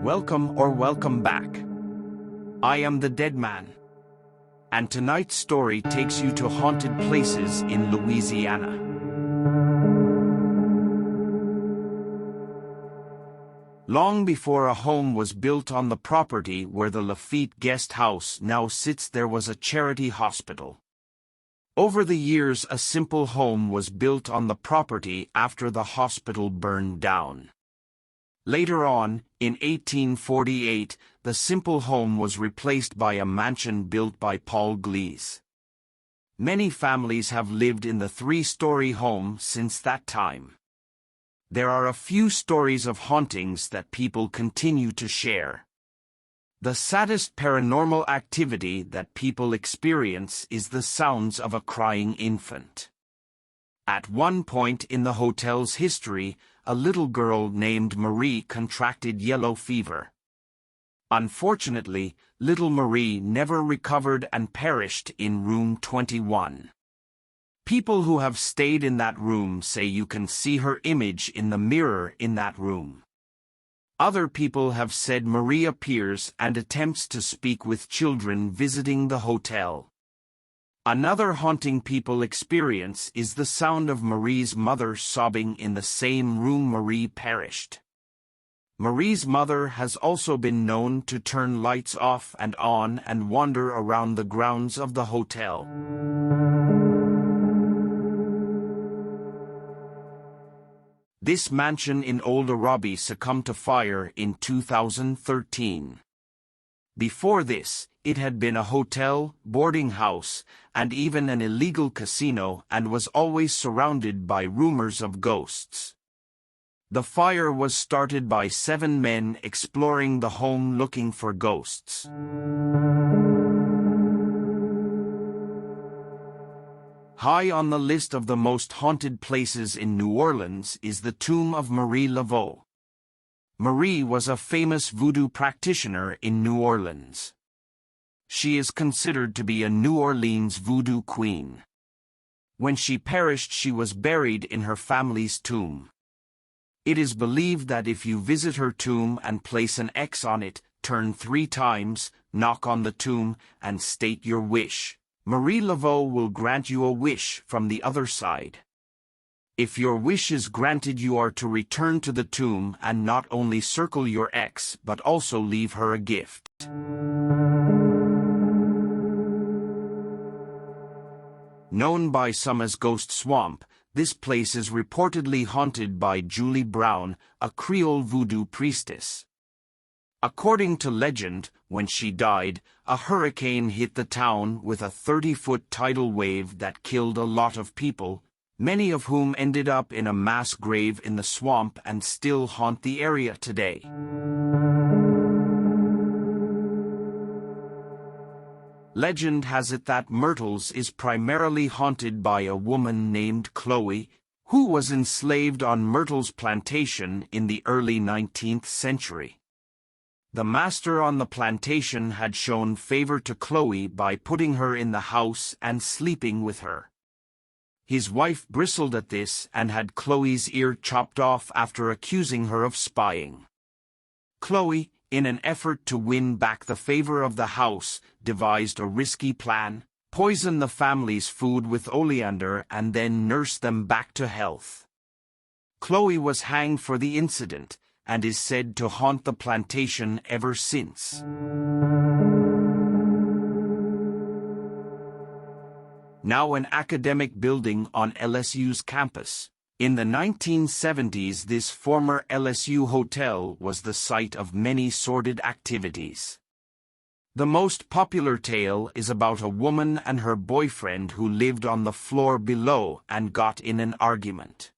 Welcome back. I am the Dead Man. And tonight's story takes you to haunted places in Louisiana. Long before a home was built on the property where the Lafitte guest house now sits, there was a charity hospital. Over the years, a simple home was built on the property after the hospital burned down. Later on, in 1848, the simple home was replaced by a mansion built by Paul Glees. Many families have lived in the three-story home since that time. There are a few stories of hauntings that people continue to share. The saddest paranormal activity that people experience is the sounds of a crying infant. At one point in the hotel's history, a little girl named Marie contracted yellow fever. Unfortunately, little Marie never recovered and perished in room 21. People who have stayed in that room say you can see her image in the mirror in that room. Other people have said Marie appears and attempts to speak with children visiting the hotel. Another haunting people experience is the sound of Marie's mother sobbing in the same room Marie perished. Marie's mother has also been known to turn lights off and on and wander around the grounds of the hotel. This mansion in Old Arabi succumbed to fire in 2013. Before this, it had been a hotel, boarding house, and even an illegal casino, and was always surrounded by rumors of ghosts. The fire was started by 7 men exploring the home looking for ghosts. High on the list of the most haunted places in New Orleans is the tomb of Marie Laveau. Marie was a famous voodoo practitioner in New Orleans. She is considered to be a New Orleans voodoo queen. When she perished, she was buried in her family's tomb. It is believed that if you visit her tomb and place an X on it, turn 3 times, knock on the tomb, and state your wish, Marie Laveau will grant you a wish from the other side. If your wish is granted, you are to return to the tomb and not only circle your X but also leave her a gift. Known by some as Ghost Swamp, this place is reportedly haunted by Julie Brown, a Creole voodoo priestess. According to legend, when she died, a hurricane hit the town with a 30-foot tidal wave that killed a lot of people, many of whom ended up in a mass grave in the swamp and still haunt the area today. Legend has it that Myrtles is primarily haunted by a woman named Chloe, who was enslaved on Myrtles Plantation in the early 19th century. The master on the plantation had shown favor to Chloe by putting her in the house and sleeping with her. His wife bristled at this and had Chloe's ear chopped off after accusing her of spying. Chloe, in an effort to win back the favor of the house, devised a risky plan: poison the family's food with oleander and then nurse them back to health. Chloe was hanged for the incident, and is said to haunt the plantation ever since. Now an academic building on LSU's campus, in the 1970s this former LSU hotel was the site of many sordid activities. The most popular tale is about a woman and her boyfriend who lived on the floor below and got in an argument.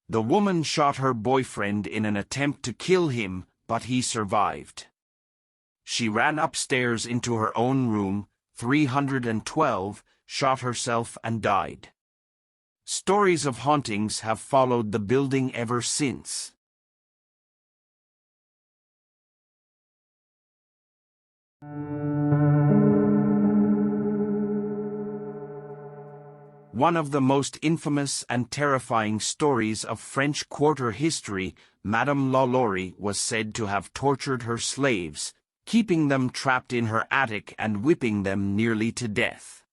The woman shot her boyfriend in an attempt to kill him, but he survived. She ran upstairs into her own room, 312, shot herself and died. Stories of hauntings have followed the building ever since. One of the most infamous and terrifying stories of French Quarter history, Madame LaLaurie was said to have tortured her slaves, keeping them trapped in her attic and whipping them nearly to death.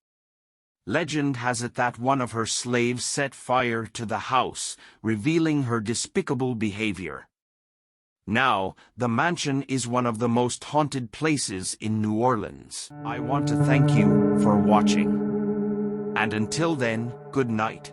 Legend has it that one of her slaves set fire to the house, revealing her despicable behavior. Now, the mansion is one of the most haunted places in New Orleans. I want to thank you for watching. And until then, good night.